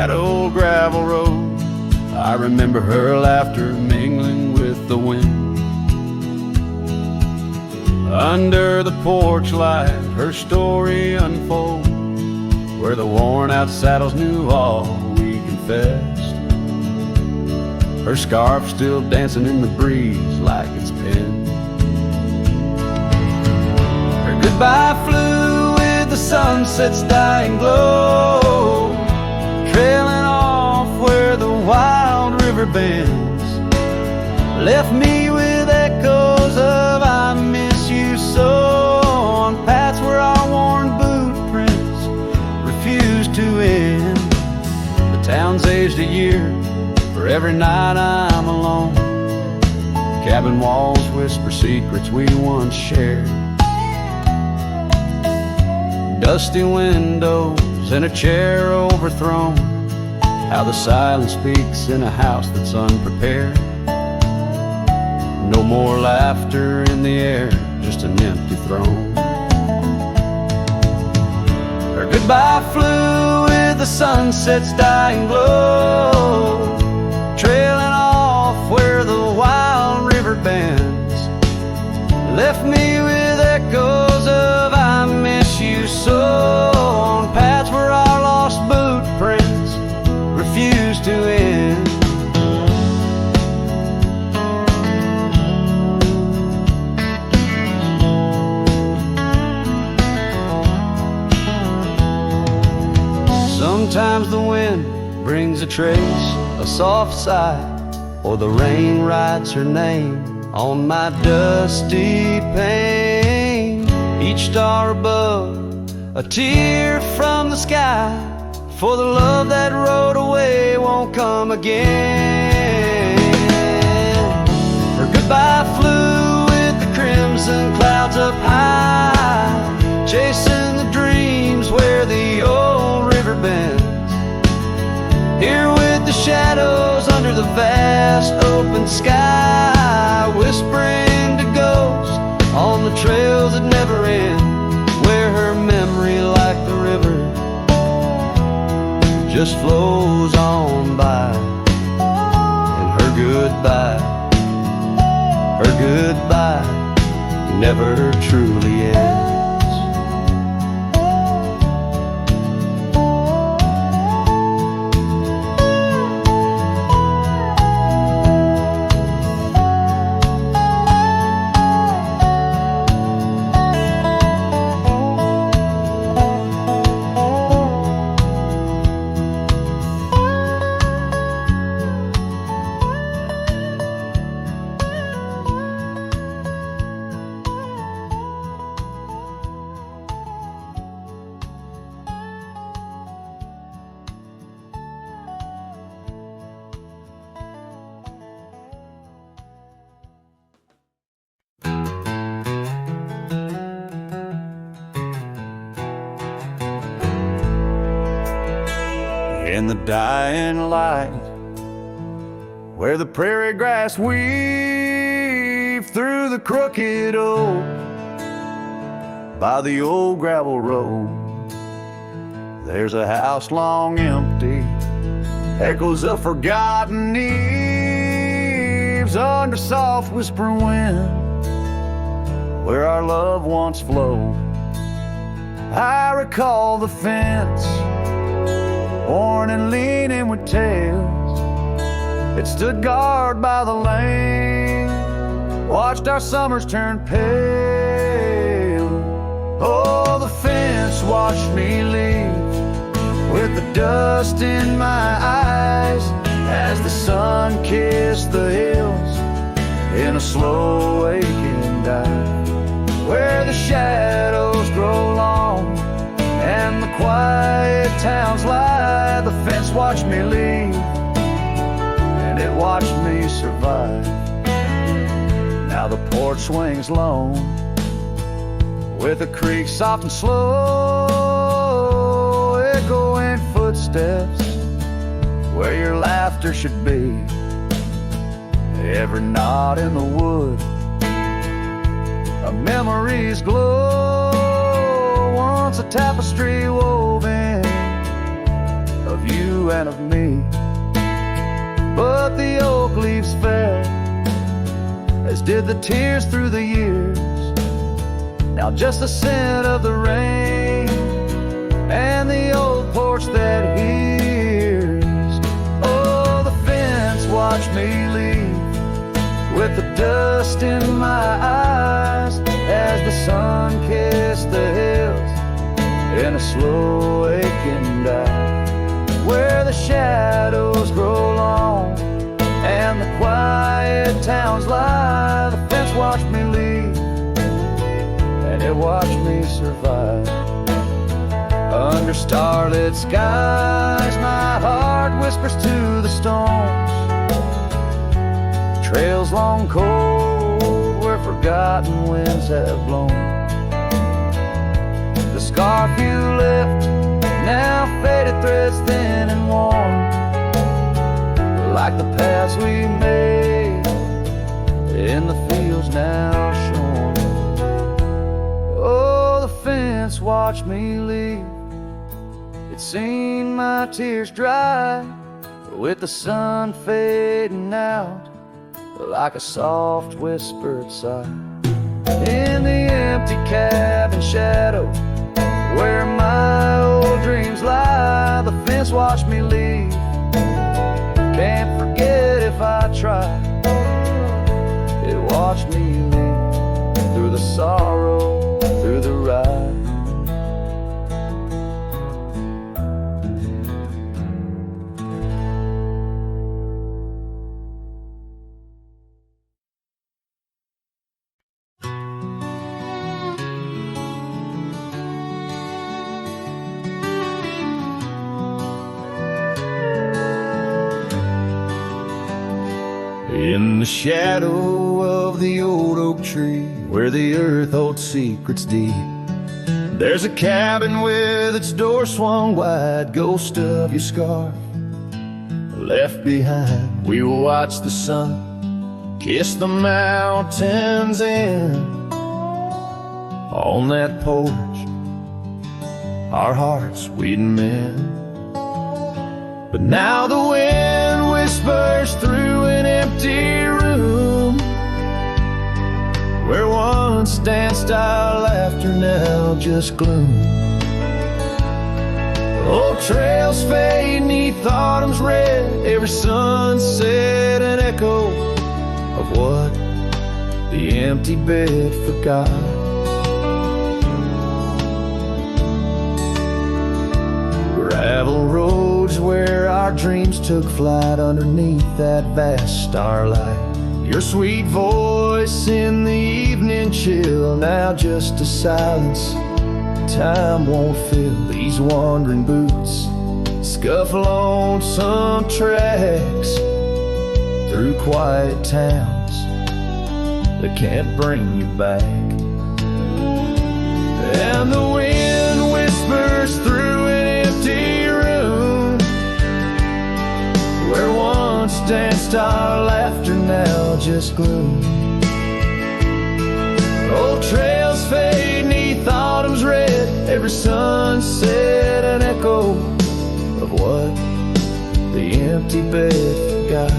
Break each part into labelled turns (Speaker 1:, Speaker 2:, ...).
Speaker 1: that old gravel road. I remember her laughter mingling with the wind. Under the porch light, her story unfolds, where the worn-out saddles knew all we confessed. Her scarf still dancing in the breeze like it's pinned. Her goodbye flew with the sunset's dying glow, trailing off where the wild river bends. Left me with echoes of I miss you so, on paths where our worn boot prints refused to end. The town's aged a year for every night I'm alone. Cabin walls whisper secrets we once shared. Dusty windows and a chair overthrown. How the silence speaks in a house that's unprepared. No more laughter in the air, just an empty throne. Her goodbye flew with the sunset's dying glow, trailing off where the wild river bends. Left me with echoes of I miss you so, on paths where our lost boot prints refuse to end. Sometimes the wind brings a trace, a soft sigh, or the rain writes her name on my dusty pane. Each star above, a tear from the sky, for the love that rode away won't come again. Her goodbye flew with the crimson clouds up high, chasing the dreams where the old river bends. Here with the shadows under the vast open sky, whispering to ghosts on the trails that never end, where her memory like the river just flows on by. And her goodbye never truly ends. In the dying light, where the prairie grass weaves through the crooked oak, by the old gravel road, there's a house long empty, echoes of forgotten eves under soft whispering wind, where our love once flowed. I recall the fence, worn and leaning with tails. It stood guard by the lane, watched our summers turn pale. Oh, the fence watched me leave with the dust in my eyes as the sun kissed the hills in a slow waking dive, where the shadows grow long and the quiet towns lie. The fence watched me leave, and it watched me survive. Now the porch swings lone, with a creak soft and slow, echoing footsteps where your laughter should be. Every knot in the wood, a memory's glow, once a tapestry woven of you you and of me. But the oak leaves fell, as did the tears through the years. Now just the scent of the rain and the old porch that hears. Oh, the fence watched me leave with the dust in my eyes as the sun kissed the hills in a slow aching dive, where the shadows grow long and the quiet towns lie. The fence watched me leave and it watched me survive. Under starlit skies my heart whispers to the stones, trails long cold where forgotten winds have blown. The scarf you left, now faded threads thin and worn, like the paths we made in the fields now shorn. Oh, the fence watched me leave, it's seen my tears dry, with the sun fading out like a soft whispered sigh. In the empty cabin shadow where my old dreams lie, the fence watched me leave. Can't forget if I try. It watched me leave through the sorrow, through the ride. In the shadow of the old oak tree, where the earth holds secrets deep, there's a cabin with its door swung wide, ghost of your scarf left behind. We will watch the sun kiss the mountains in. On that porch our hearts we'd mend. But now the wind whispers through an empty room, where once danced our laughter, now just gloom. Old trails fade neath autumn's red, every sunset an echo of what the empty bed forgot. Gravel roads where our dreams took flight underneath that vast starlight. Your sweet voice in the evening chill, now just a silence time won't fill. These wandering boots scuff lonesome tracks through quiet towns that can't bring you back. And the wind whispers through an empty room, where once danced our laughter, now just gloom. Old trails fade neath autumn's red, every sunset an echo of what the empty bed forgot.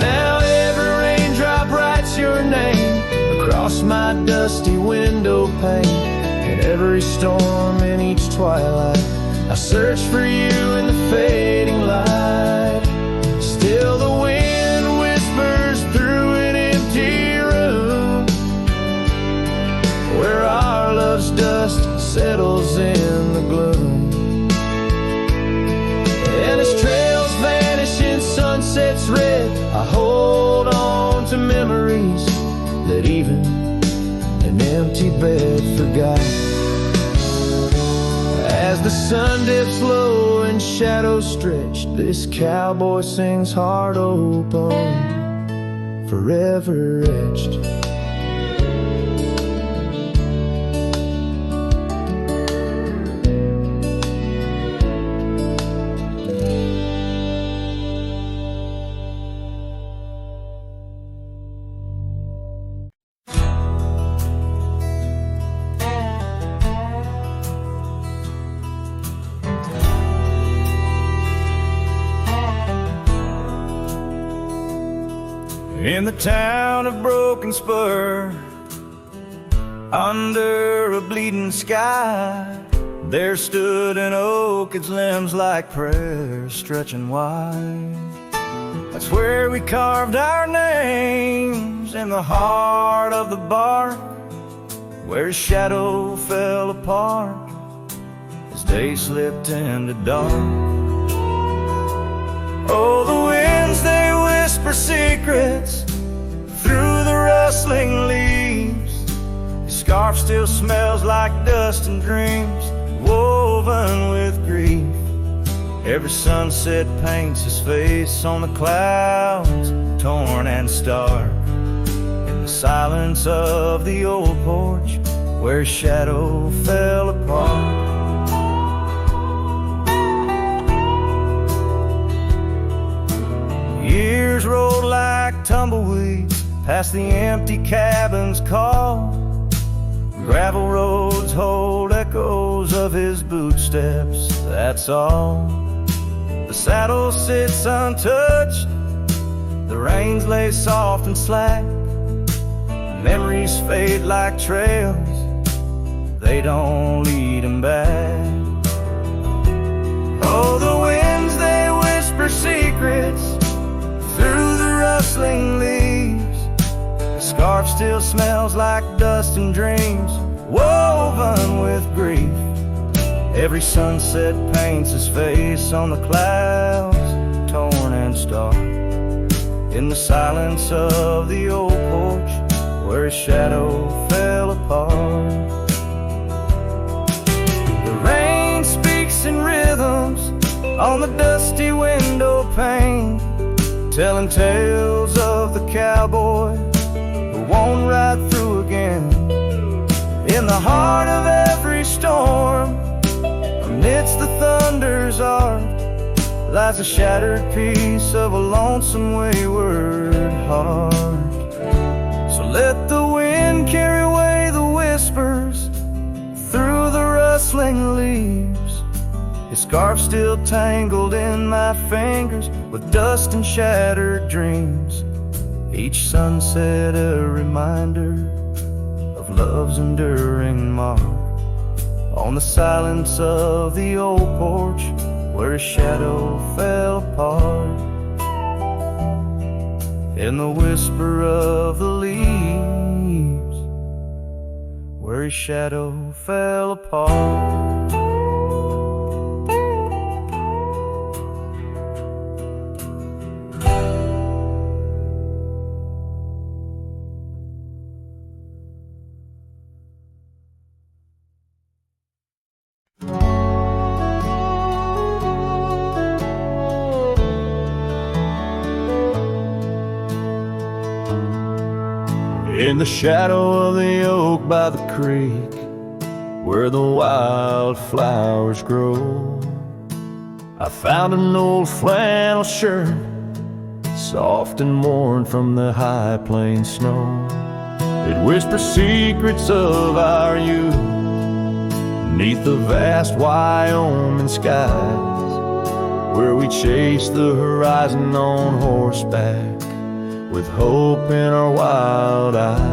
Speaker 1: Now every raindrop writes your name across my dusty window pane, and every storm in each twilight I search for you in the fading light. Still the wind whispers through an empty room, where our love's dust settles in the gloom. And as trails vanish in sunsets red, I hold on to memories that even an empty bed forgot. As the sun dips low and shadows stretch, this cowboy sings heart open, forever etched. In the town of Broken Spur, under a bleeding sky, there stood an oak, its limbs like prayers stretching wide. That's where we carved our names, in the heart of the bark, where his shadow fell apart as day slipped into dark. Oh, the winds, they whisper secrets through the rustling leaves. His scarf still smells like dust and dreams woven with grief. Every sunset paints his face on the clouds, torn and stark. In the silence of the old porch, where his shadow fell apart. Years rolled like tumbleweeds past the empty cabin's call. Gravel roads hold echoes of his footsteps, that's all. The saddle sits untouched, the reins lay soft and slack. Memories fade like trails, they don't lead him back. Oh, the winds, they whisper secrets through the rustling leaves. The scarf still smells like dust and dreams woven with grief. Every sunset paints his face on the clouds, torn and stark. In the silence of the old porch, where his shadow fell apart. The rain speaks in rhythms on the dusty window pane, telling tales of the cowboy who won't ride through again. In the heart of every storm, amidst the thunder's arc, lies a shattered piece of a lonesome wayward heart. So let the wind carry away the whispers through the rustling leaves. His scarf still tangled in my fingers with dust and shattered dreams. Each sunset a reminder of love's enduring mark. On the silence of the old porch, where his shadow fell apart. In the whisper of the leaves, where his shadow fell apart. In the shadow of the oak by the creek, where the wildflowers grow, I found an old flannel shirt, soft and worn from the high plains snow. It whispers secrets of our youth, beneath the vast Wyoming skies, where we chased the horizon on horseback, with hope in our wild eyes.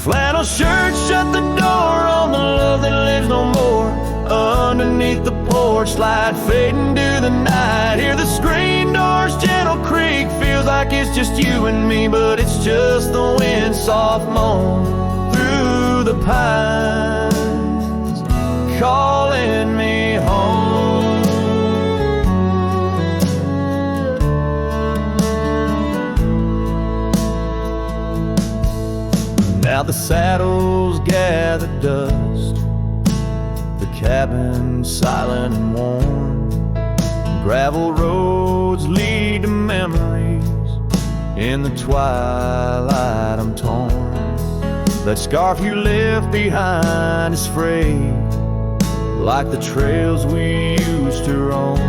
Speaker 1: Flannel shirt shut the door on the love that lives no more. Underneath the porch light fading to the night, hear the screen door's gentle creak. Feels like it's just you and me, but it's just the wind soft moan through the pines, calling me home. Now the saddles gather dust, the cabin silent and warm. Gravel roads lead to memories, in the twilight I'm torn. That scarf you left behind is frayed, like the trails we used to roam.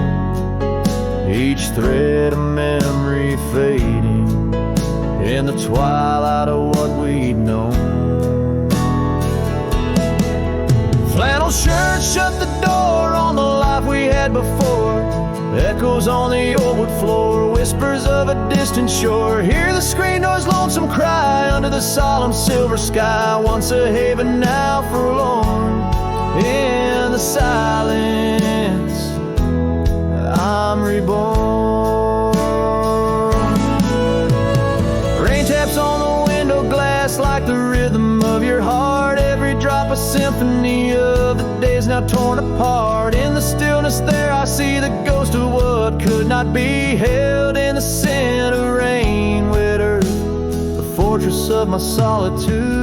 Speaker 1: Each thread of memory fading, in the twilight of what we'd known. Flannel shirt shut the door on the life we had before. Echo echoes on the old wood floor, whispers of a distant shore. Hear the screen door's lonesome cry under the solemn silver sky. Once a haven, now forlorn. In the silence, I'm reborn. Rain taps on the window glass like the rhythm of your heart. Every drop a symphony of the days now torn apart. In the stillness there I see the ghost of what could not be held. In the scent of rain, wet earth, the fortress of my solitude.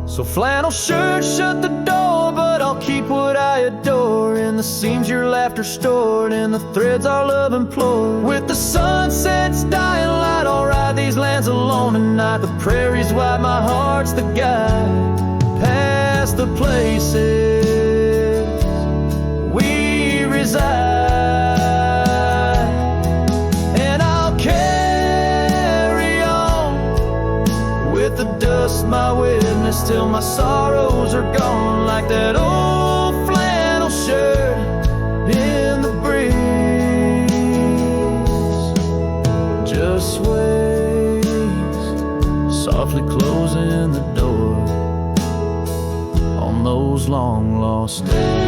Speaker 1: So flannel shirt, shut the door, but I'll keep what I adore. In the seams your laughter stored, in the threads our love implored. With the sunset's dying light, I'll ride these lands alone tonight. The prairie's wide, my heart's the guide, past the places we reside. And I'll carry on with the dust, my witness, till my sorrows are gone. Like that old flannel shirt in the breeze, just sways, softly closing the door on those long lost days.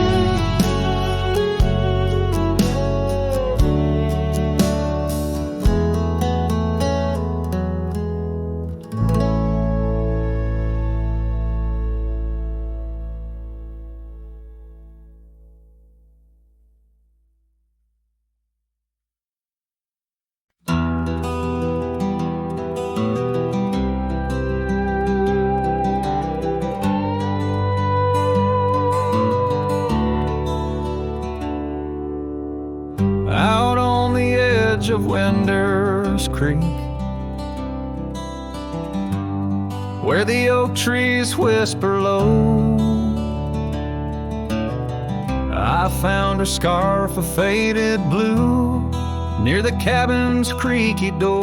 Speaker 1: Of Winder's Creek, where the oak trees whisper low, I found her scarf of faded blue near the cabin's creaky door.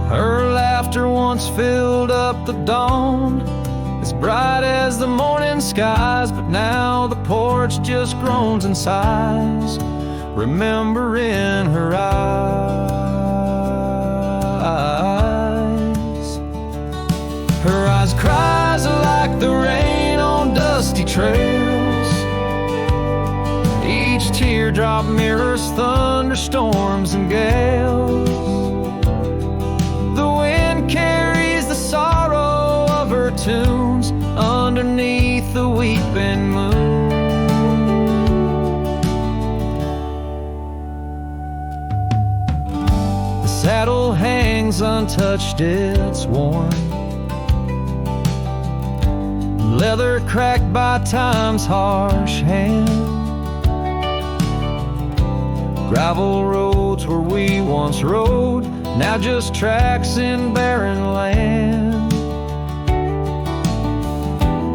Speaker 1: Her laughter once filled up the dawn, as bright as the morning skies, but now the porch just groans and sighs, remembering her eyes. Her eyes cries like the rain on dusty trails. Each teardrop mirrors thunderstorms and gales. The wind carries the sorrow of her tunes underneath the weeping moon. Saddle hangs untouched, it's worn, leather cracked by time's harsh hand. Gravel roads where we once rode, now just tracks in barren land.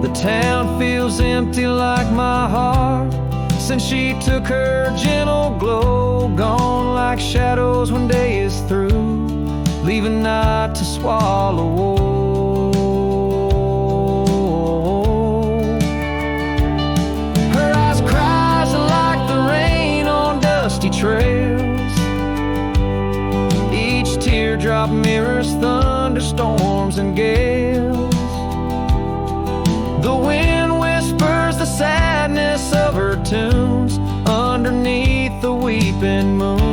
Speaker 1: The town feels empty like my heart since she took her gentle glow, gone like shadows when day is through, leaving night to swallow whole. Her eyes cries like the rain on dusty trails. Each teardrop mirrors thunderstorms and gales. The wind whispers the sadness of her tunes underneath the weeping moon.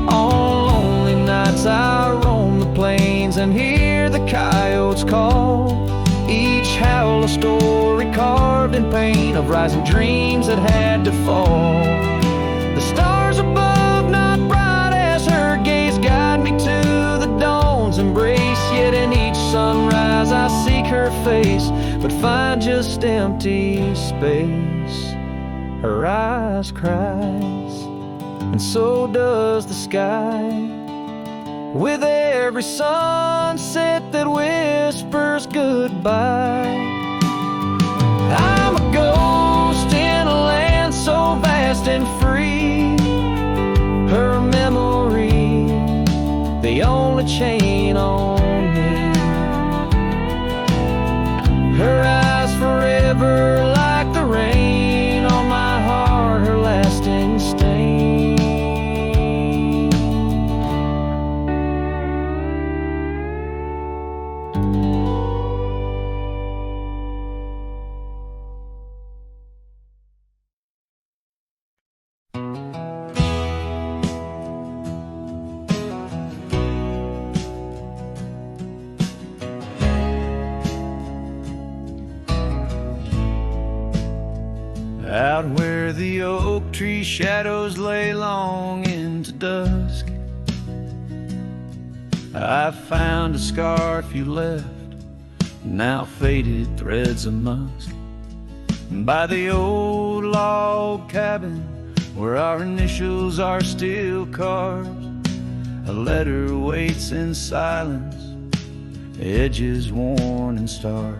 Speaker 1: On lonely nights I roam the plains and hear the coyotes call, each howl a story carved in pain of rising dreams that had to fall. The stars above not bright as her gaze guide me to the dawn's embrace, yet in each sunrise I seek her face but find just empty space. Her eyes cries, and so does the sky, with every sunset that whispers goodbye. I'm a ghost in a land so vast and free, her memory the only chain on me. Her eyes forever forever like the rain on my heart, her lasting stain. Out where the oak tree shadows lay long into dusk, I found a scarf you left, now faded threads of musk. By the old log cabin where our initials are still carved, a letter waits in silence, edges worn and starved.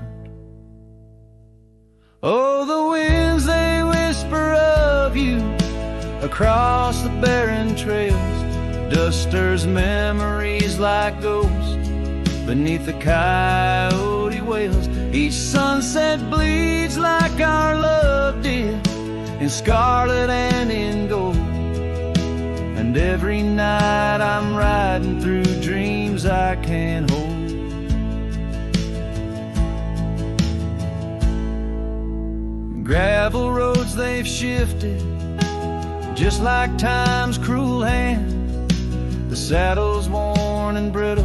Speaker 1: Oh, the winds, they whisper of you across the barren trails. Dust stirs memories like ghosts beneath the coyote wails. Each sunset bleeds like our love did, in scarlet and in gold. And every night I'm riding through dreams I can't hold. Gravel roads, they've shifted just like time's cruel hand. The saddle's worn and brittle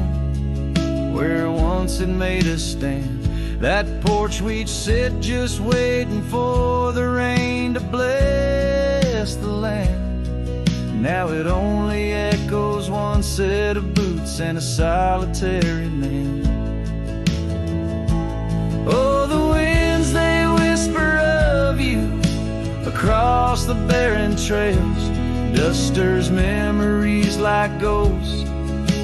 Speaker 1: where once it made us stand. That porch we'd sit just waiting for the rain to bless the land. Now it only echoes one set of boots and a solitary man. Oh, the winds, they whisper of you across the barren trails. Dust stirs memories like ghosts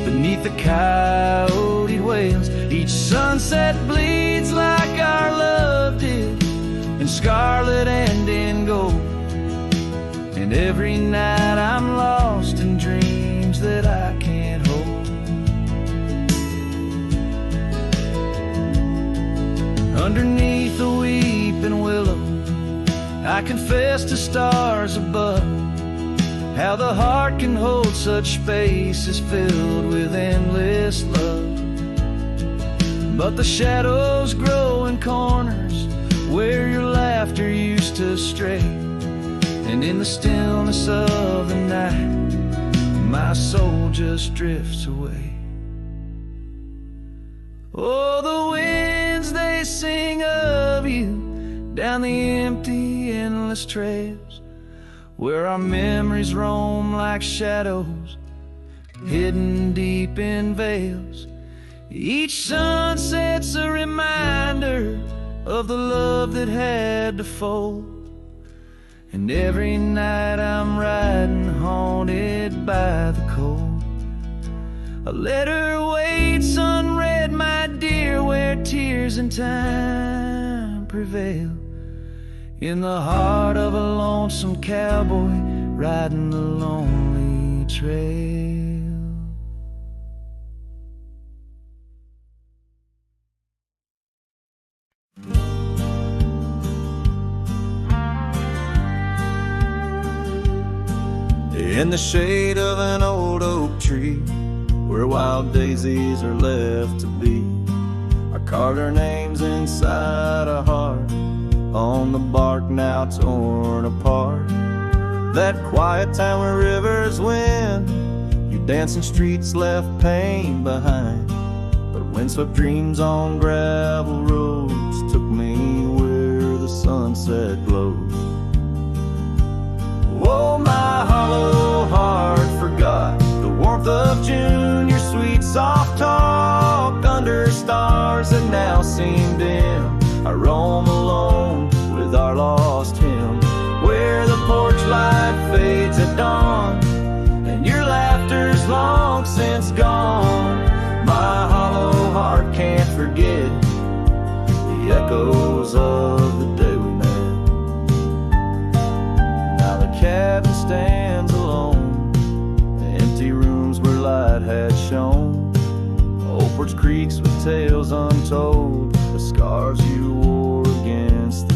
Speaker 1: beneath the coyote wails. Each sunset bleeds like our love did, in scarlet and in gold. And every night I'm lost in dreams that I can't hold. Underneath the weeping willow, I confess to stars above, how the heart can hold such spaces filled with endless love. But the shadows grow in corners where your laughter used to stray, and in the stillness of the night my soul just drifts away. Oh, the winds, they sing of you down the empty, endless trails, where our memories roam like shadows hidden deep in veils. Each sunset's a reminder of the love that had to fold. And every night I'm riding haunted by the cold. A letter waits unread, my dear, where tears and time prevail, in the heart of a lonesome cowboy riding the lonely trail. In the shade of an old oak tree, where wild daisies are left to be, I carved our names inside a heart on the bark now torn apart. That quiet town where rivers win, your dancing streets left pain behind. But windswept dreams on gravel roads took me where the sunset glows. Oh, my hollow heart forgot the warmth of June, your sweet soft talk under stars that now seem dim. I roam alone with our lost hymn, where the porch light fades at dawn and your laughter's long since gone. My hollow heart can't forget the echoes of the day we met. Now the cabin stands alone, the empty rooms where light had shone, old porch creaks with tales untold, the scars you wore against the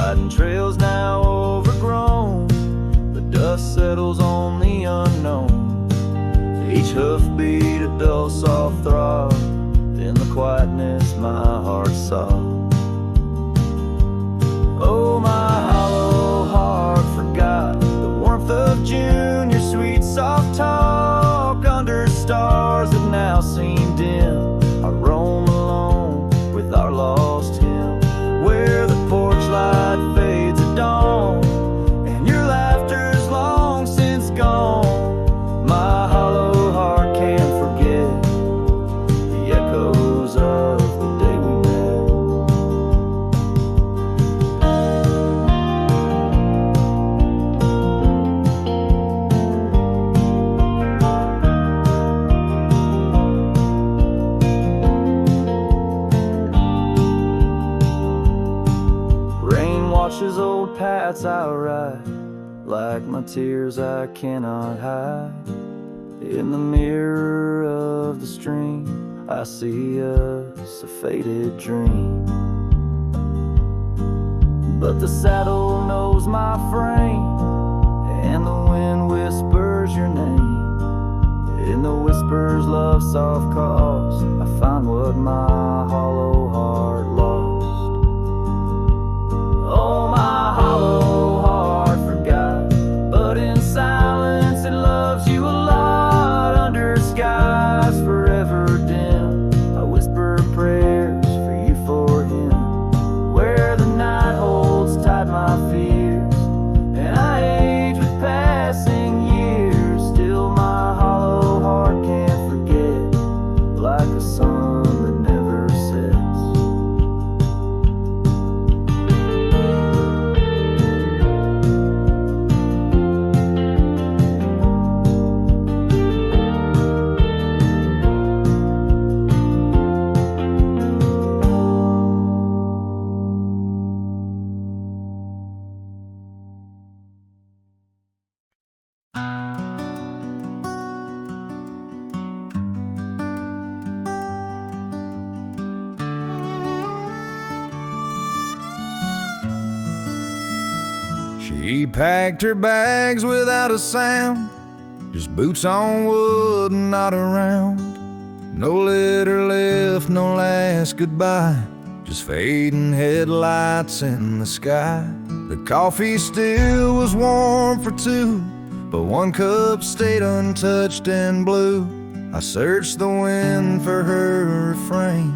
Speaker 1: riding trails now overgrown. The dust settles on the unknown. Each hoofbeat a dull soft throb. In the quietness my heart sobs. Oh, my hollow heart forgot the warmth of June, your sweet soft talk under stars that now seem dim. I roam alone with our lost hymn, where the porch light fades at dawn and your laughter's long since gone. My hollow heart can't forget the echoes of the day we washes old paths I ride, like my tears I cannot hide. In the mirror of the stream I see us a faded dream. But the saddle knows my frame, and the wind whispers your name. In the whispers love soft calls, I find what my hollow heart lost. Oh, my hollow heart forgot, but in silence it loves you a lot. Under skies forever dim, I whisper prayers for you, for him, where the night holds tight my fears, and I age with passing years. Still my hollow heart can't forget, like a sun that never sets.
Speaker 2: She packed her bags without a sound, just boots on wood and not around. No litter left, no last goodbye, just fading headlights in the sky. The coffee still was warm for two, but one cup stayed untouched and blue. I searched the wind for her refrain,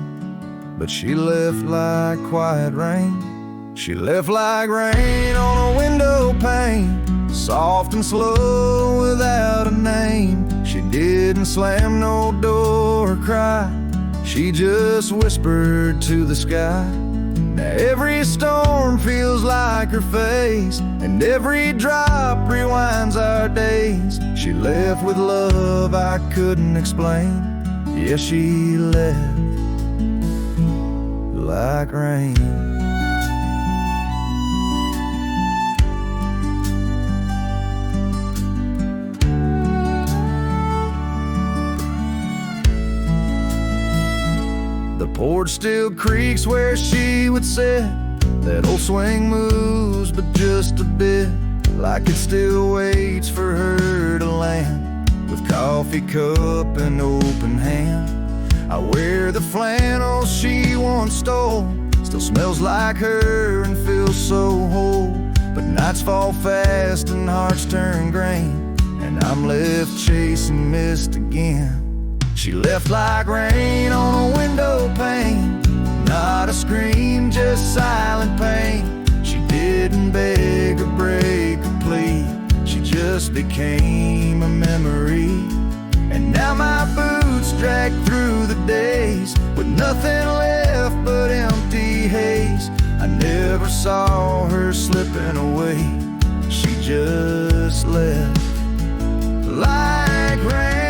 Speaker 2: but she left like quiet rain. She left like rain on a window pane, soft and slow without a name. She didn't slam no door or cry, she just whispered to the sky. Now every storm feels like her face, and every drop rewinds our days. She left with love I couldn't explain. Yeah, she left like rain. The porch still creaks where she would sit. That old swing moves, but just a bit, like it still waits for her to land. With coffee cup and open hand, I wear the flannel she once stole. Still smells like her and feels so whole. But nights fall fast and hearts turn grain, and I'm left chasing mist again. She left like rain on a window pane, not a scream, just silent pain. She didn't beg or break or plead, she just became a memory. And now my boots drag through the days, with nothing left but empty haze. I never saw her slipping away, she just left like rain.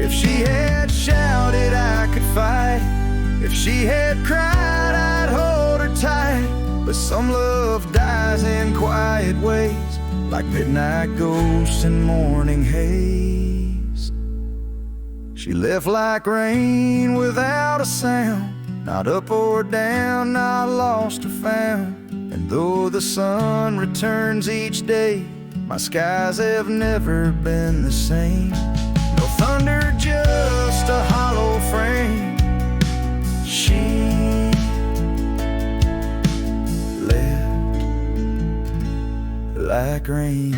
Speaker 2: If she had shouted, I could fight. If she had cried, I'd hold her tight. But some love dies in quiet ways, like midnight ghosts in morning haze. She left like rain without a sound, not up or down, not lost or found. And though the sun returns each day, my skies have never been the same. No thunder, just a hollow frame. She left like rain.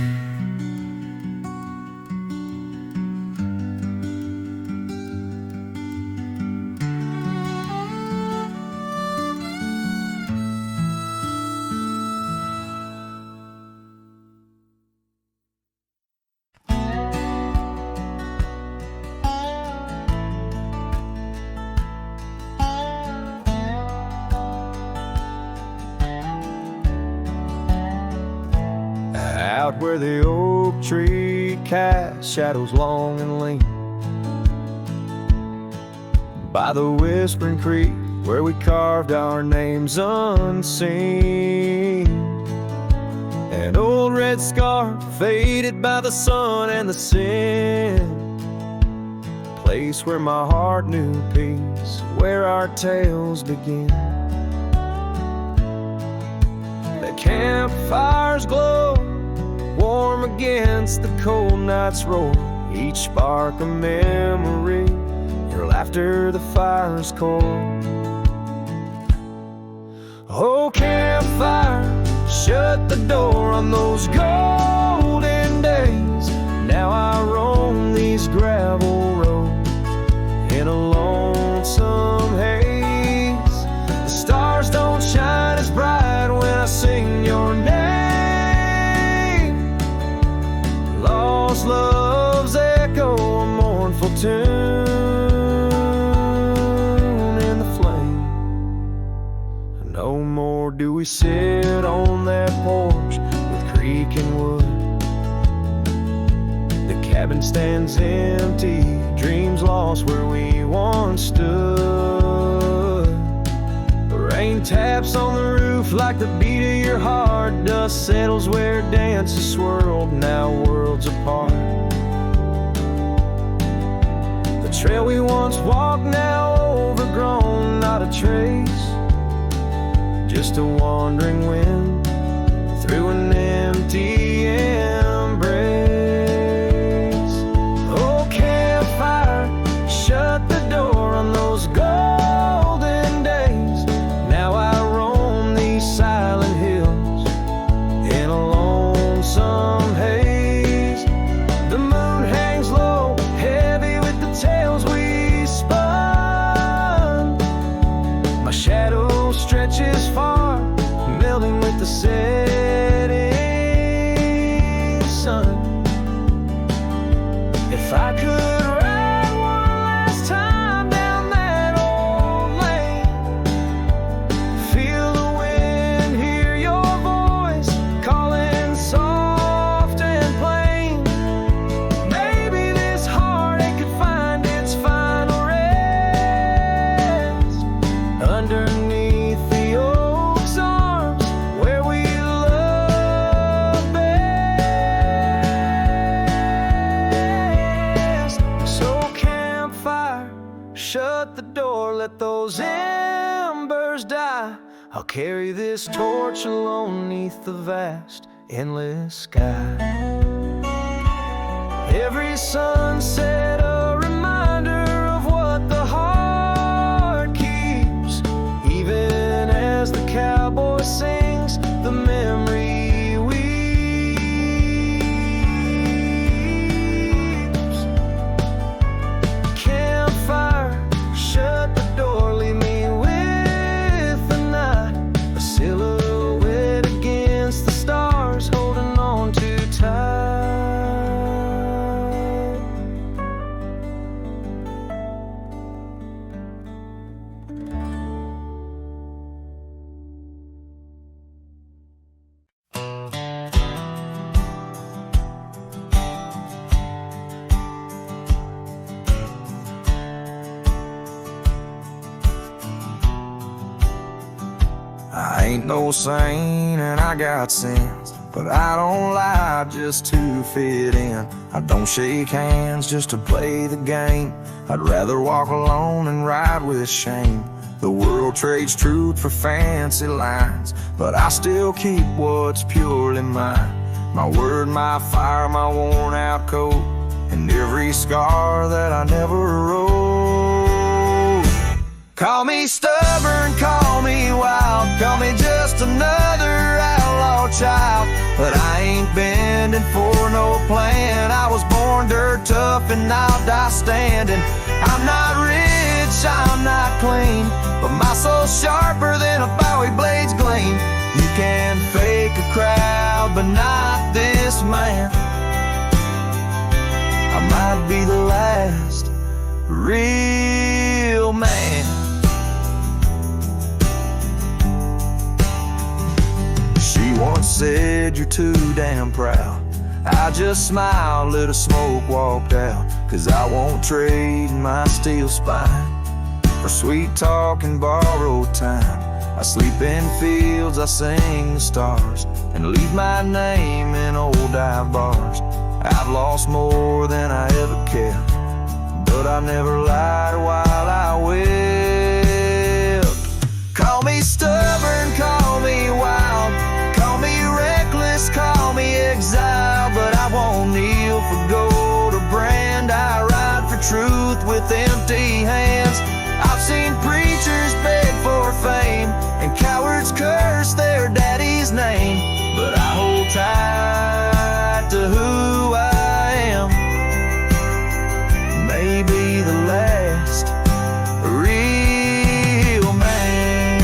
Speaker 1: Out where the oak tree casts shadows long and lean, by the whispering creek where we carved our names unseen. An old red scarf faded by the sun and the sin, place where my heart knew peace, where our tales begin. The campfires glow warm against the cold night's roar, each spark a memory, your laughter the fire's core. Oh, campfire, shut the door on those golden days. Now I roam these gravel roads in a lonesome haze. The stars don't shine as bright when I sing your name. Lost love's echo, a mournful tune in the flame. No more do we sit on that porch with creek and wood. The cabin stands empty, dreams lost where we once stood. The rain taps on the roof like the beat of your heart. Dust settles where dances swirled, now worlds apart. The trail we once walked, now overgrown, not a trace, just a wandering wind through an empty embrace. Oh, campfire, shut the door on those golden days. Now I roam these silent hills in a lonesome haze. The moon hangs low, heavy with the tales we spun. My shadow stretches far, melting with the setting sun. If I could ride one last time down that old lane, feel the wind, hear your voice calling soft and plain. Maybe this heartache could find its final rest underneath the oak's arms where we love best. So campfire, shut the door, let those embers die. I'll carry this torch alone neath the vast, endless sky. Every sunset a reminder of what the heart keeps. Even as the cowboy sings, the memory weeps. Campfire, shut the door, leave me with the night. A silhouette against the stars, holding on too tight.
Speaker 2: no saint and I got sins, but I don't lie just to fit in. I don't shake hands just to play the game. I'd rather walk alone and ride with shame. The world trades truth for fancy lines, but I still keep what's purely mine. My word, my fire, my worn out coat, and every scar that I never wrote. Call me stubborn, call me wild, call me just another outlaw child, but I ain't bending for no plan. I was born dirt tough and I'll die standing. I'm not rich, I'm not clean, but my soul's sharper than a Bowie blade's gleam. You can fake a crowd, but not this man. I might be the last real man. She once said, you're too damn proud. I just smiled, lit a smoke, walked out, 'cause I won't trade my steel spine for sweet talk and borrowed time. I sleep in fields, I sing the stars, and leave my name in old dive bars. I've lost more than I ever kept, but I never lied while I wept. Call me stubborn, call me wild, call me reckless, call me exile, but I won't kneel for gold or brand. I ride for truth with empty hands. I've seen preachers beg for fame and cowards curse their daddy's name, but I hold tight to who I am. Maybe the last real man.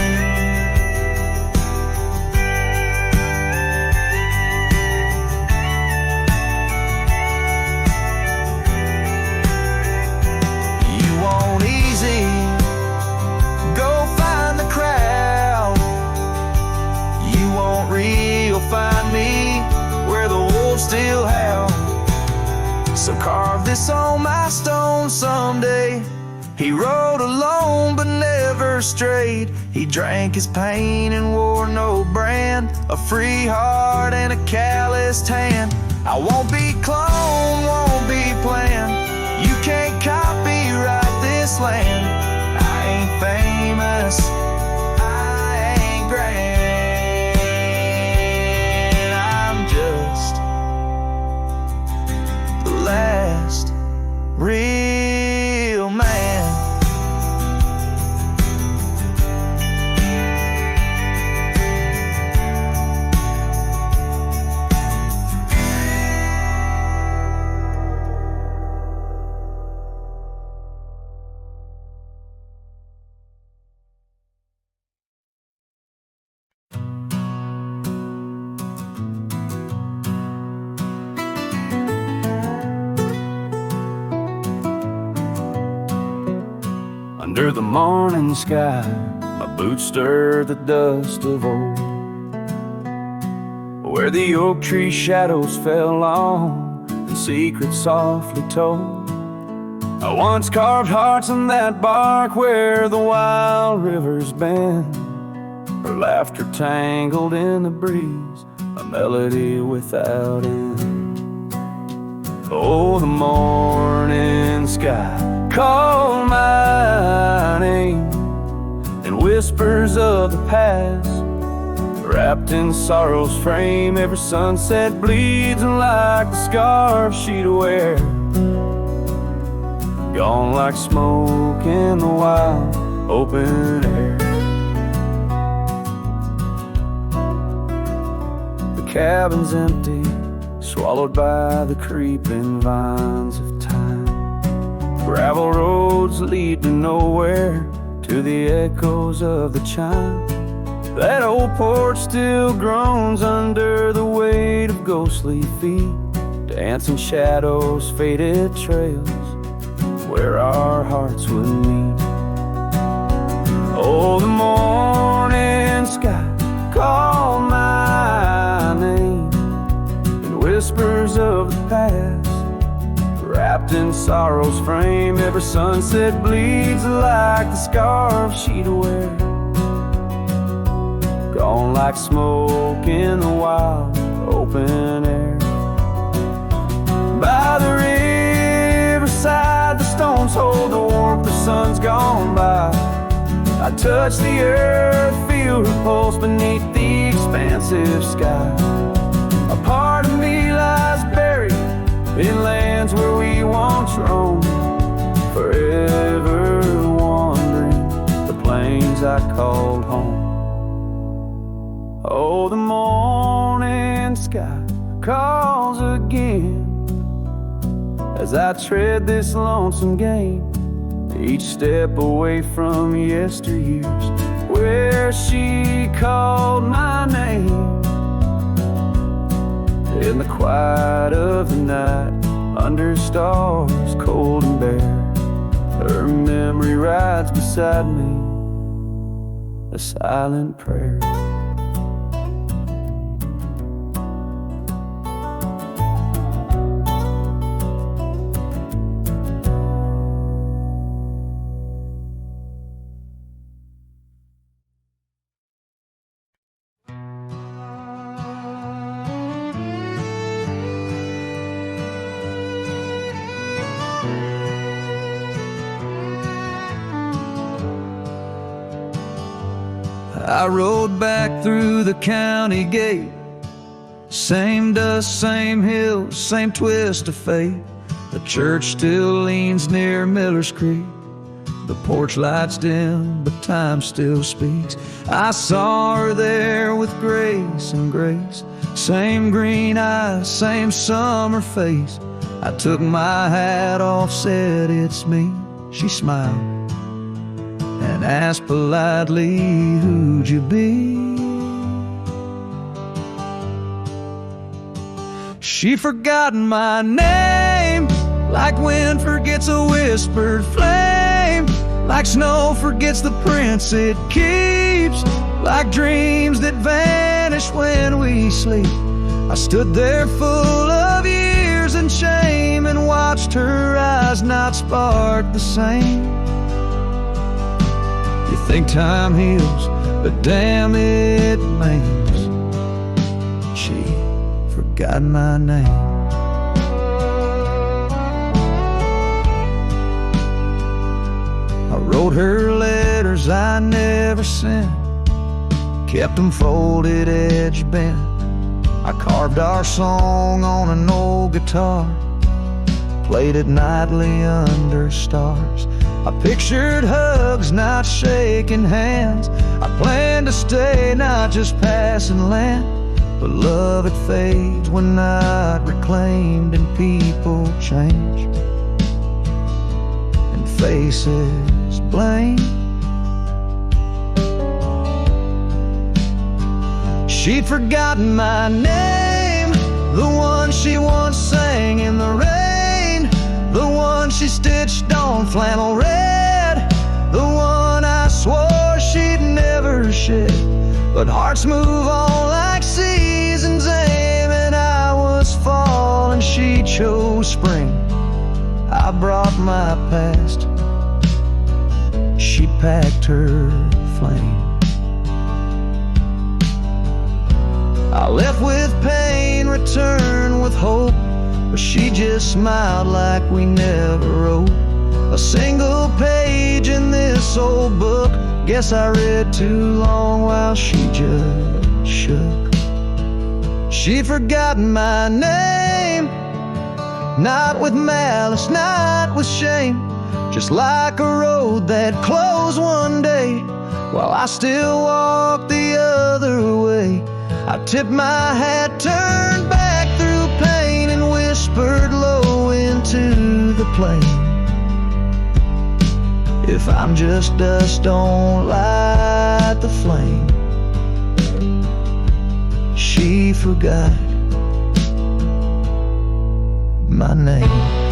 Speaker 2: You want easy? Go find the crowd. You want real? Find me where the wolves still howl. So carve this on my stone someday. He rode alone but never strayed. He drank his pain and wore no brand. A free heart and a calloused hand. I won't be cloned, won't be planned. You can't copyright this land. I ain't famous, I ain't grand. I'm just the last real man.
Speaker 1: Under the morning sky, my boots stir the dust of old, where the oak tree shadows fell long and secrets softly told. I once carved hearts on that bark where the wild rivers bend, her laughter tangled in the breeze, a melody without end. Oh, the morning sky call my name, and whispers of the past, wrapped in sorrow's frame. Every sunset bleeds like the scarf she'd wear, gone like smoke in the wild open air. The cabin's empty, swallowed by the creeping vines of time. Gravel roads lead to nowhere, to the echoes of the chime. That old porch still groans under the weight of ghostly feet, dancing shadows, faded trails, where our hearts would meet. Oh, the morning sky call my name, and whispers of the past, wrapped in sorrow's frame. Every sunset bleeds like the scarf she'd wear, gone like smoke in the wild open air. By the riverside, the stones hold the warmth, the sun's gone by. I touch the earth, feel her pulse beneath the expansive sky. A part of me lies buried in lands where we once roamed, forever wandering the plains I called home. Oh, the morning sky calls again as I tread this lonesome game, each step away from yesteryears where she called my name. In the quiet of the night, under stars cold and bare, her memory rides beside me, a silent prayer.
Speaker 2: I rode back through the county gate. Same dust, same hills, same twist of fate. The church still leans near Miller's Creek. The porch lights dim, but time still speaks. I saw her there with grace and grace. Same green eyes, same summer face. I took my hat off, said it's me. She smiled and asked politely, who'd you be? She forgotten my name, like wind forgets a whispered flame, like snow forgets the prints it keeps, like dreams that vanish when we sleep. I stood there full of years and shame and watched her eyes not spark the same. You think time heals, but damn it maims. She forgot my name. I wrote her letters I never sent, kept them folded, edge bent. I carved our song on an old guitar, played it nightly under stars. I pictured hugs, not shaking hands. I planned to stay, not just passing land. But love, it fades when not reclaimed, and people change and faces blame. She'd forgotten my name, the one she once sang in the rain, the one she stitched on flannel red, the one I swore she'd never shed. But hearts move on like seasons aim, and I was fall and she chose spring. I brought my past, she packed her flame. I left with pain, returned with hope, but she just smiled like we never wrote a single page in this old book. Guess I read too long while she just shook. She'd forgotten my name, not with malice, not with shame, just like a road that closed one day while I still walk the other way. I tipped my hat, turned back through pain, and whispered low into the plain. If I'm just dust, don't light the flame. She forgot my name.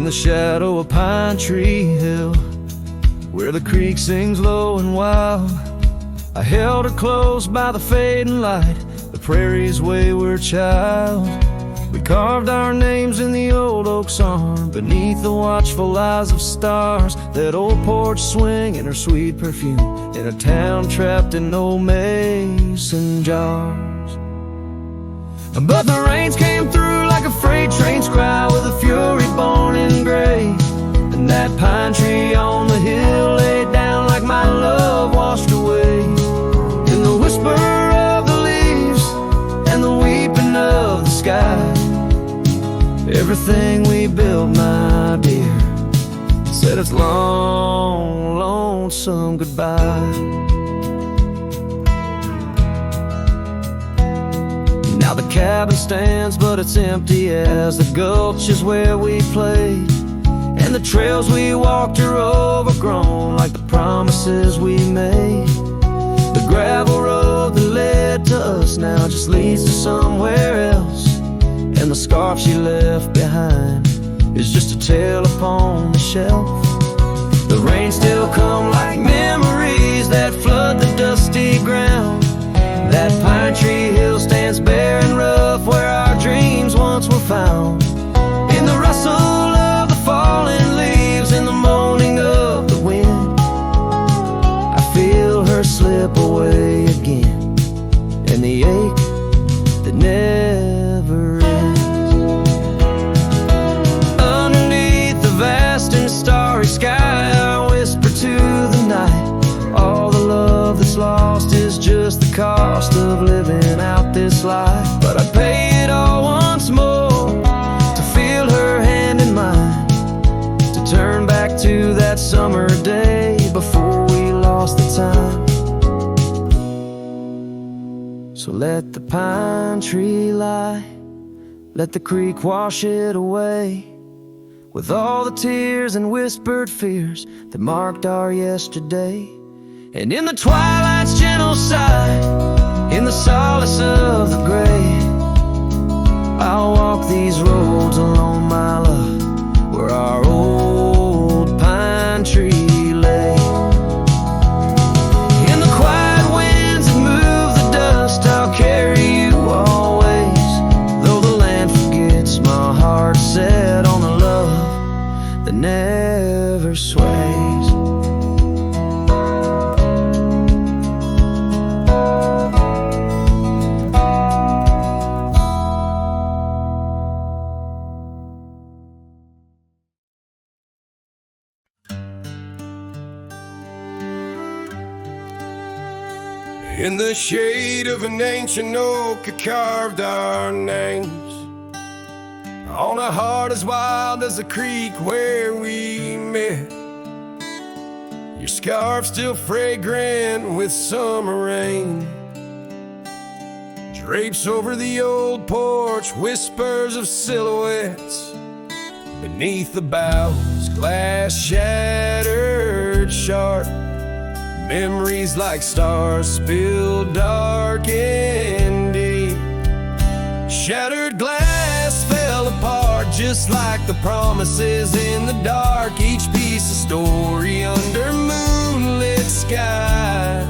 Speaker 2: the shadow of Pine Tree Hill, where the creek sings low and wild, I held her close by the fading light, the prairie's wayward child. We carved our names in the old oak's arm, beneath the watchful eyes of stars. That old porch swing and her sweet perfume, in a town trapped in old mason jars. But the rains came through like a freight train's cry, with a fury born in gray. And that pine tree on the hill laid down like my love washed away. In the whisper of the leaves and the weeping of the sky, everything we built, my dear, said its long, lonesome goodbye. Now the cabin stands, but it's empty as the gulch is where we played. And the trails we walked are overgrown, like the promises we made. The gravel road that led to us now just leads to somewhere else. And the scarf she left behind is just a tale upon the shelf. The rain still come like memories that flood the dusty ground. That pine tree hill stands bare and rough, where our dreams once were found. In the rustle of the falling leaves, in the moaning of the wind, I feel her slip away again, and the ache that never ends. Underneath the vast and starry sky, I whisper to the night, all the love that's lost is just the cost of living out this life. But I'd pay it all once more to feel her hand in mine, to turn back to that summer day before we lost the time. So let the pine tree lie, let the creek wash it away, with all the tears and whispered fears that marked our yesterday. And in the twilight's gentle sigh, in the solace of the gray, I'll walk these roads alone, my love, where our old pine tree lay. In the quiet winds that move the dust, I'll carry you always, though the land forgets, my heart set on the love that never sways.
Speaker 3: In the shade of an ancient oak, I carved our names on a heart as wild as the creek where we met. Your scarf still fragrant with summer rain drapes over the old porch, whispers of silhouettes beneath the boughs, glass shattered sharp. Memories like stars spilled dark and deep. Shattered glass fell apart just like the promises in the dark. Each piece a story under moonlit skies.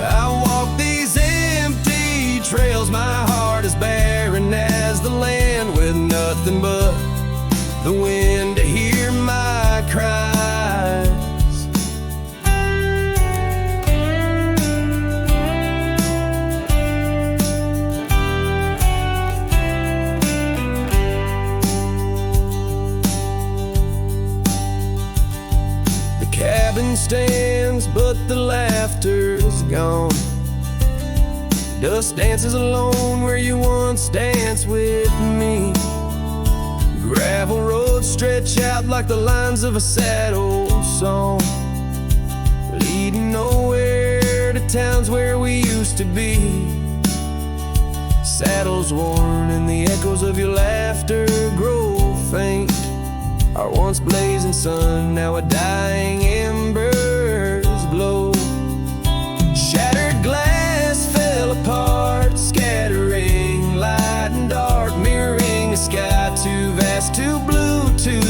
Speaker 3: I walk these empty trails, my heart is barren as the land, with nothing but the wind to hear my cries. Cabin stands, but the laughter's gone. Dust dances alone where you once danced with me. Gravel roads stretch out like the lines of a sad old song, leading nowhere to towns where we used to be. Saddles worn and the echoes of your laughter grow faint. Our once blazing sun, now a dying embers glow. Shattered glass fell apart, scattering light and dark, mirroring a sky too vast, too blue, too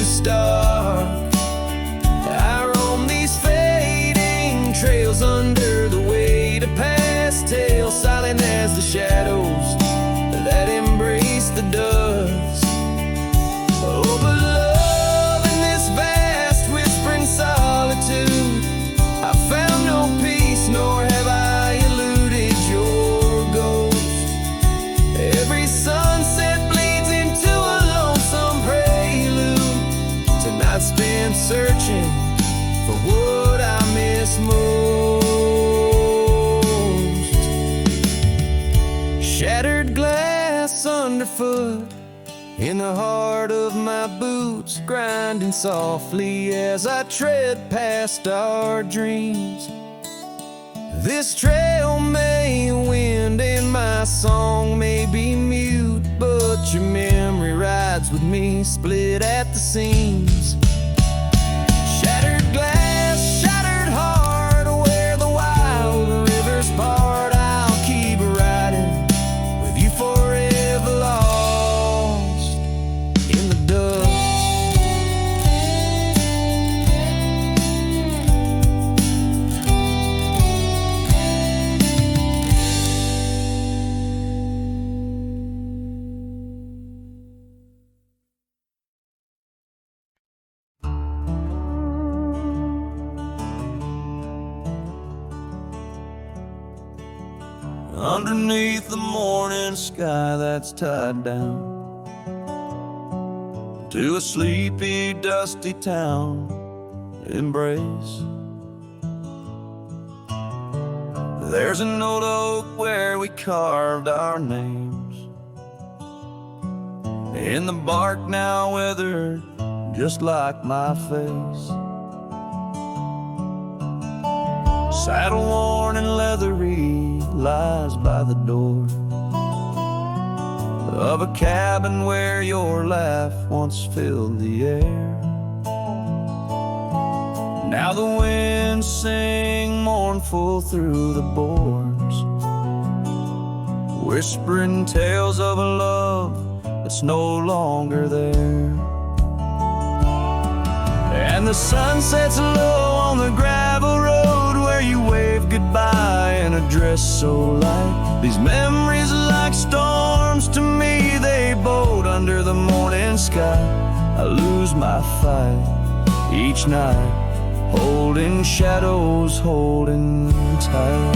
Speaker 3: the shadows that embrace the dust. Oh, but love in this vast whispering solitude, I found no peace, nor have I eluded your ghost. Every sunset bleeds into a lonesome prelude to nights spent searching for what I miss most. Shattered glass underfoot, in the heart of my boots, grinding softly as I tread past our dreams. This trail may wind and my song may be mute, but your memory rides with me, split at the seams. Shattered glass, shattered heart, where the wild rivers part, I'll keep riding with you forever lost in the dust. Underneath the morning sky that's tied down to a sleepy, dusty town, Immerse. There's an old oak where we carved our names, in the bark now weathered just like my face. Saddle worn and leathery lies by the door of a cabin where your laugh once filled the air. Now the winds sing mournful through the boards, whispering tales of a love that's no longer there. And the sun sets low on the gravel road where you wave goodbye in a dress so light. These memories are like storms to me, they boat under the morning sky. I lose my fight each night, holding shadows, holding tight.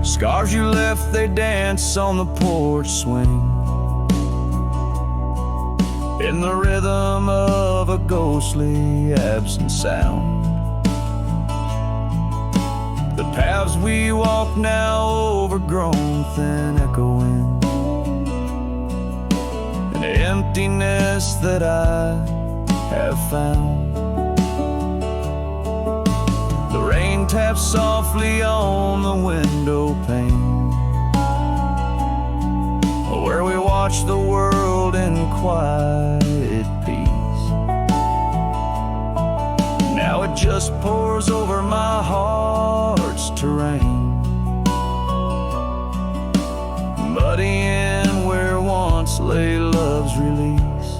Speaker 3: Scars you left, they dance on the porch swing, in the rhythm of a ghostly absent sound. The paths we walk now overgrown, thin echoing, an emptiness that I have found. The rain taps softly on the window pane, where we watch the world in quiet peace. Now it just pours over my heart's terrain, muddying where once lay love's release.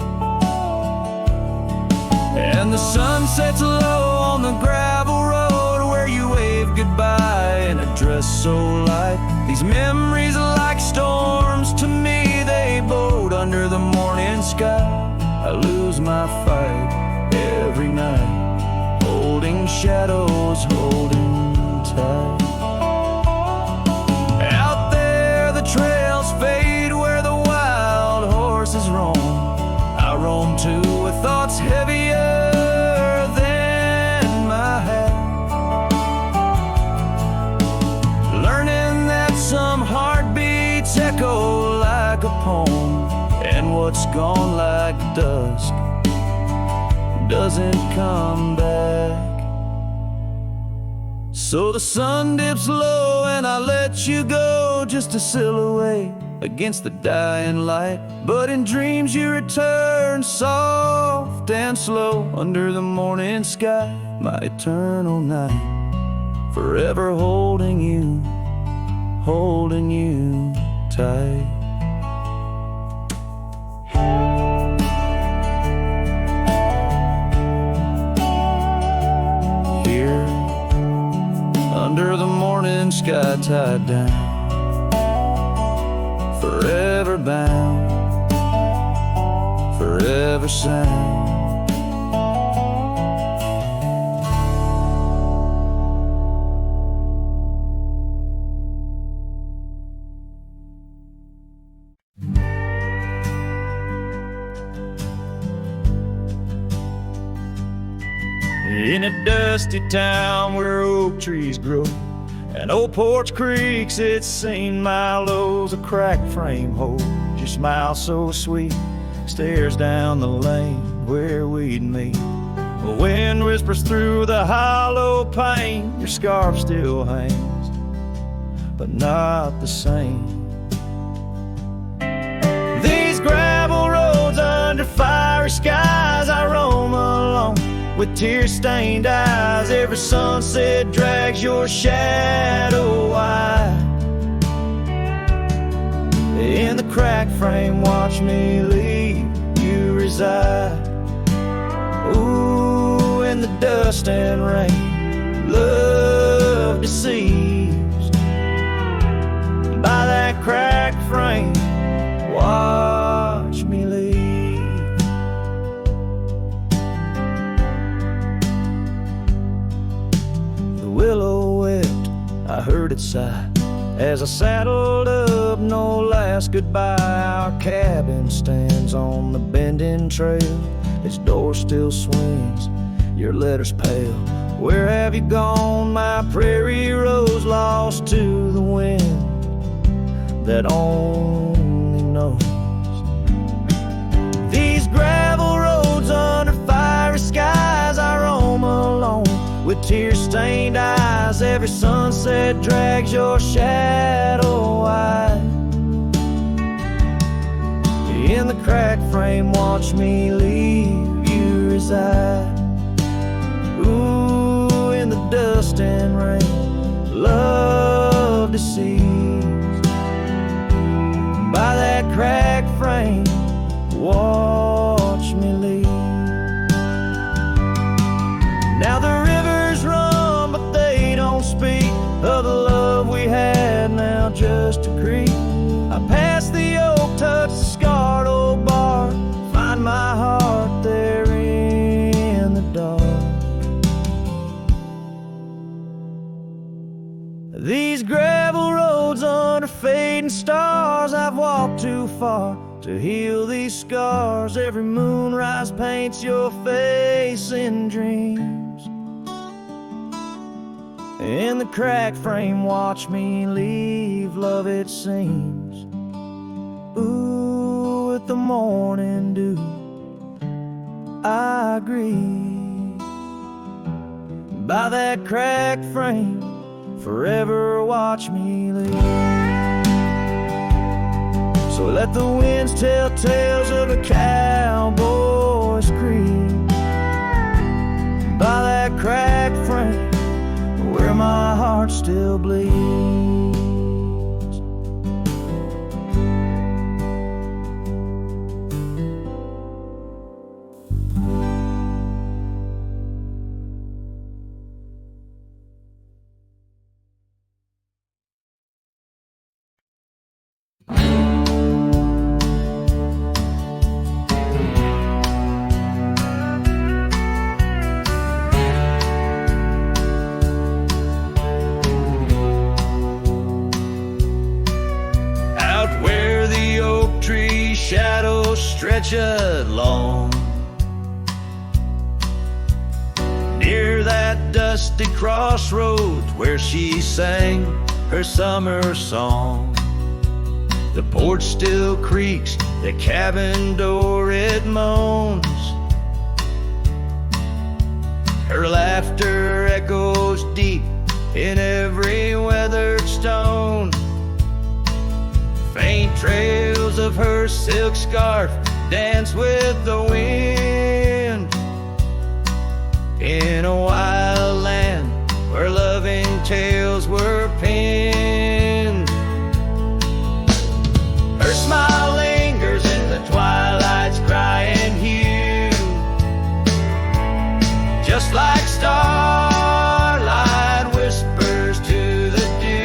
Speaker 3: And the sun sets low on the gravel road where you wave goodbye in a dress so light. These memories are like storms to me, they boat under the morning sky. I lose my fight every night, holding shadows, holding tight. Out there the trails fade where the wild horses roam. I roam too with thoughts heavier than my head, learning that some heartbeats echo like a poem, and what's gone like dusk doesn't come back. So the sun dips low and I let you go, just a silhouette against the dying light. But in dreams you return, soft and slow, under the morning sky, my eternal night, forever holding you tight. Here under the morning
Speaker 2: evening sky tied down, forever bound, forever sound. In a dusty town where oak trees grow and old porch creaks, it's seen my lows. A cracked frame holds your smile so sweet, stares down the lane where we'd meet. The wind whispers through the hollow pane, your scarf still hangs, but not the same. These gravel roads under fiery skies, I roam alone with tear-stained eyes. Every sunset drags your shadow wide. In the cracked frame, watch me leave you reside. Ooh, in the dust and rain, love deceives. By that cracked frame, watch me leave. Willow wept, I heard it sigh as I saddled up, no last goodbye. Our cabin stands on the bending trail, its door still swings, your letters pale. Where have you gone, my prairie rose, lost to the wind that only knows? These gravel roads under fiery skies, I roam alone with tear-stained eyes. Every sunset drags your shadow wide. In the cracked frame, watch me leave you reside. Ooh, in the dust and rain, love deceives. By that cracked frame, watch me leave. Now the rivers run, but they don't speak of the love we had, now just a creek. I pass the oak, touch the scarred old bar, find my heart there in the dark. These gravel roads under fading stars, I've walked too far to heal these scars. Every moonrise paints your face in dreams. In the cracked frame, watch me leave, love it seems. Ooh, with the morning dew, I agree. By that cracked frame, forever watch me leave. So let the winds tell tales of a cowboy's creed. By that cracked frame, where my heart still bleeds. Shadows stretch along near that dusty crossroads where she sang her summer song. The porch still creaks, the cabin door it moans. Her laughter echoes deep in every weathered stone. Faint trails of her silk scarf dance with the wind in a wild land where loving tales were penned. Her smile lingers in the twilight's crying hue, just like starlight whispers to the dew.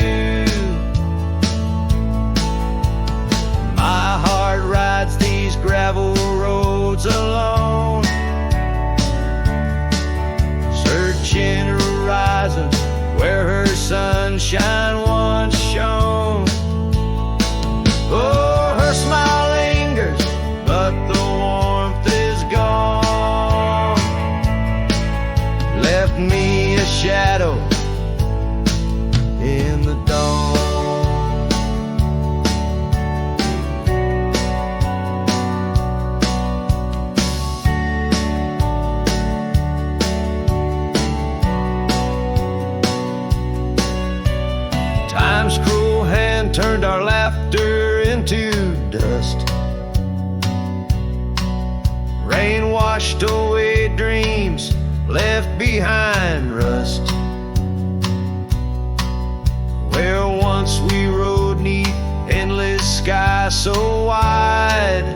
Speaker 3: Time's cruel hand turned our laughter into dust. Rain washed away dreams, left behind rust. Where once we rode 'neath endless sky so wide,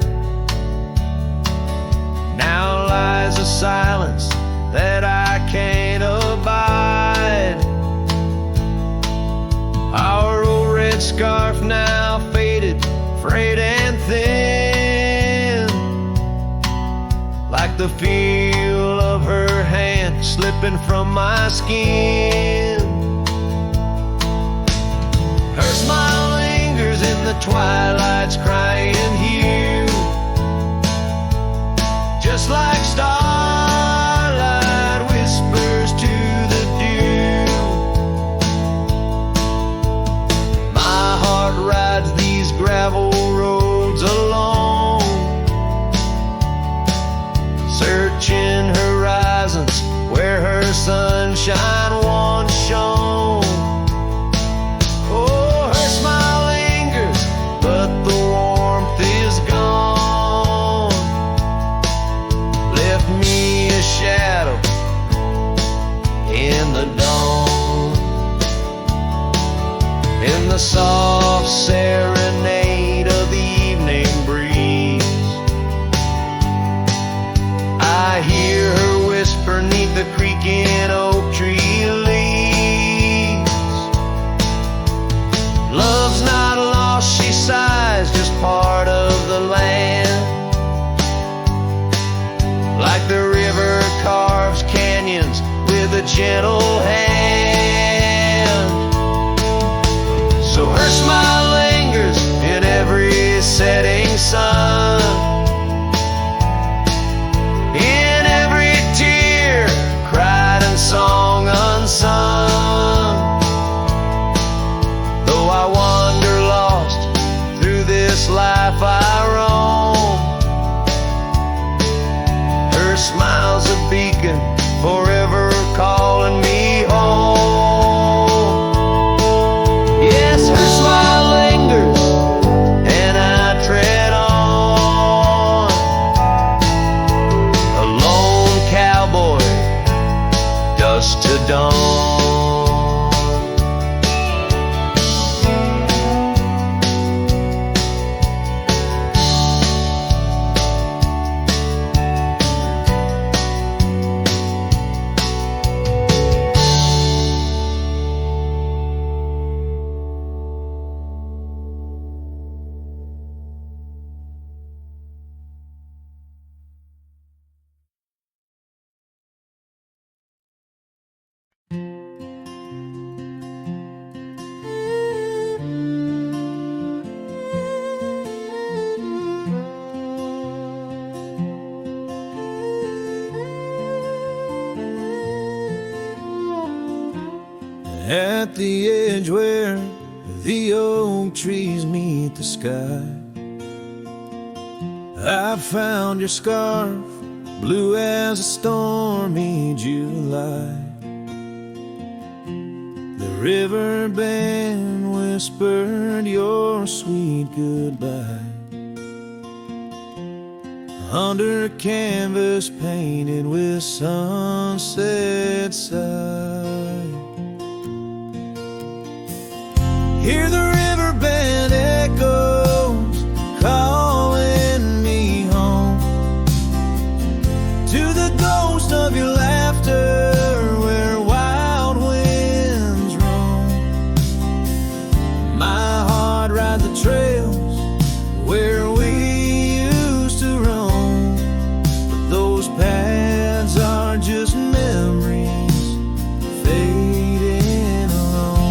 Speaker 3: now lies a silence that I can't abide. Our old red scarf now faded, frayed and thin, like the feel of her hand slipping from my skin. Her smile lingers in the twilight's crying hue, just like starlight whispers to the dew. My heart rides these gravel roads alone, searching horizons where her sunshine once shone. Oh, her smile lingers, but the warmth is gone. Left me a shadow in the dawn. In the soft serenade of the evening breeze, I hear her whisper 'neath the creaking oak tree leaves. Love's not lost, she sighs, just part of the land. Like the river carves canyons with a gentle hand. So her smile lingers in every setting sun, in every tear cried and song unsung. Though I wander lost through this life I roam, her smile's a beacon forever calling me home. Yes, her smile lingers and I tread on, a lone cowboy, dusk to dawn.
Speaker 2: At the edge where the oak trees meet the sky, I found your scarf, blue as a stormy July. The river band whispered your sweet goodbye under a canvas painted with sunset side. Hear the river band echoes calling me home to the ghost of your laughter where wild winds roam. My heart rides the trails where we used to roam, but those paths are just memories fading alone.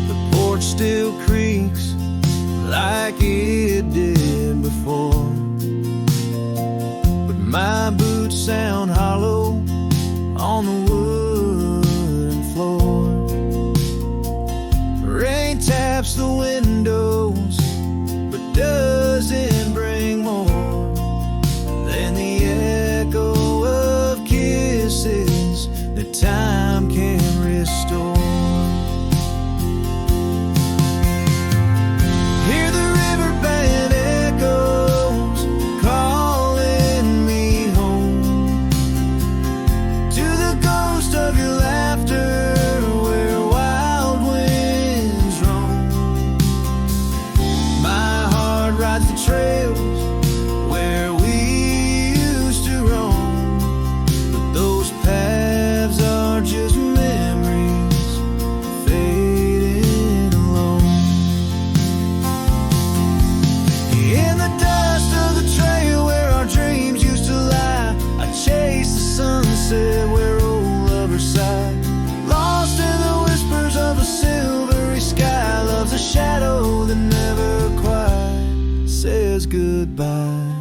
Speaker 2: The porch still creaks like it did before, but my boots sound hollow on the wooden floor. Rain taps the windows, but doesn't bring more than the echo of kisses that time can't goodbye.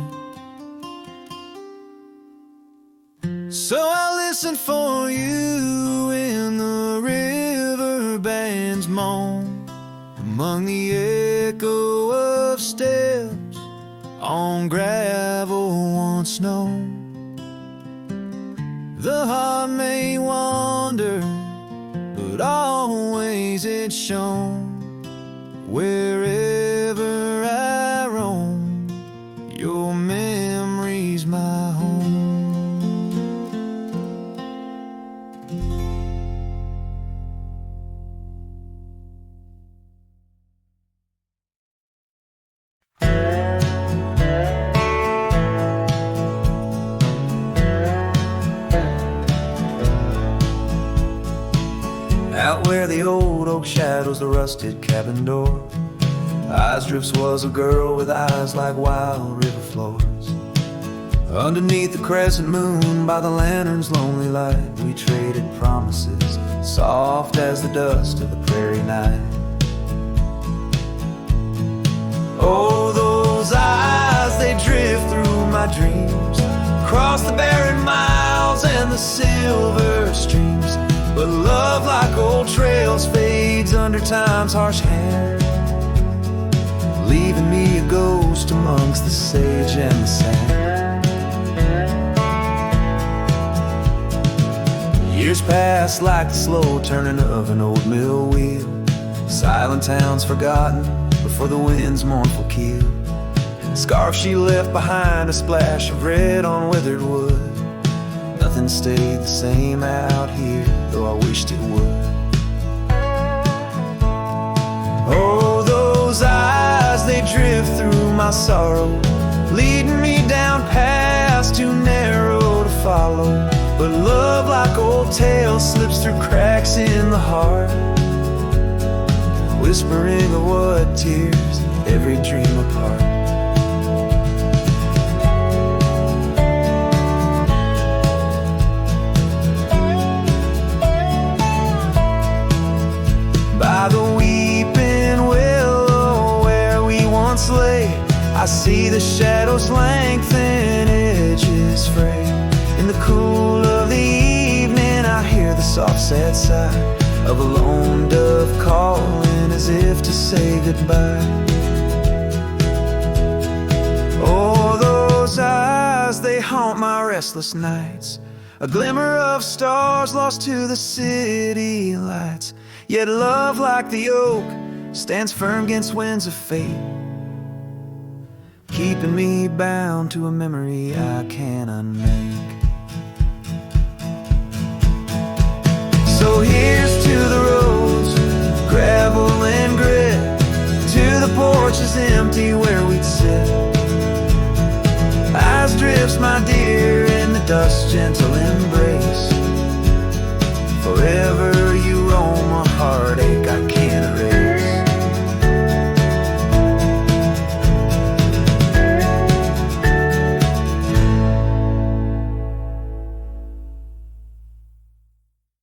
Speaker 2: So I listen for you in the river band's moan, among the echo of steps on gravel once known. The heart may wander, but always it's shown. Wherever I roam, your memory's my home. Out where the old oak shadows the rusted cabin door, Eyes Drifts was a girl with eyes like wild river floors. Underneath the crescent moon, by the lantern's lonely light, we traded promises, soft as the dust of the prairie night. Oh, those eyes, they drift through my dreams, across the barren miles and the silver streams. But love, like old trails, fades under time's harsh hand, leaving me a ghost amongst the sage and the sand. Years pass like the slow turning of an old mill wheel, silent towns forgotten before the wind's mournful keel. The scarf she left behind, a splash of red on withered wood. Nothing stayed the same out here, though I wished it would. Oh, those eyes, they drift through my sorrow, leading me down paths too narrow to follow. But love, like old tales, slips through cracks in the heart, whispering of what tears every dream apart. By the weeping willow where we once lay, I see the shadows lengthen, edges fray. In the cool of the evening, I hear the soft sad sigh of a lone dove calling as if to say goodbye. Oh, those eyes, they haunt my restless nights, a glimmer of stars lost to the city lights. Yet love, like the oak, stands firm against winds of fate, keeping me bound to a memory I can't unmake. So here's to the roads, gravel and grit, to the porches empty where we'd sit. Eyes Drifts, my dear, in the dust's gentle embrace.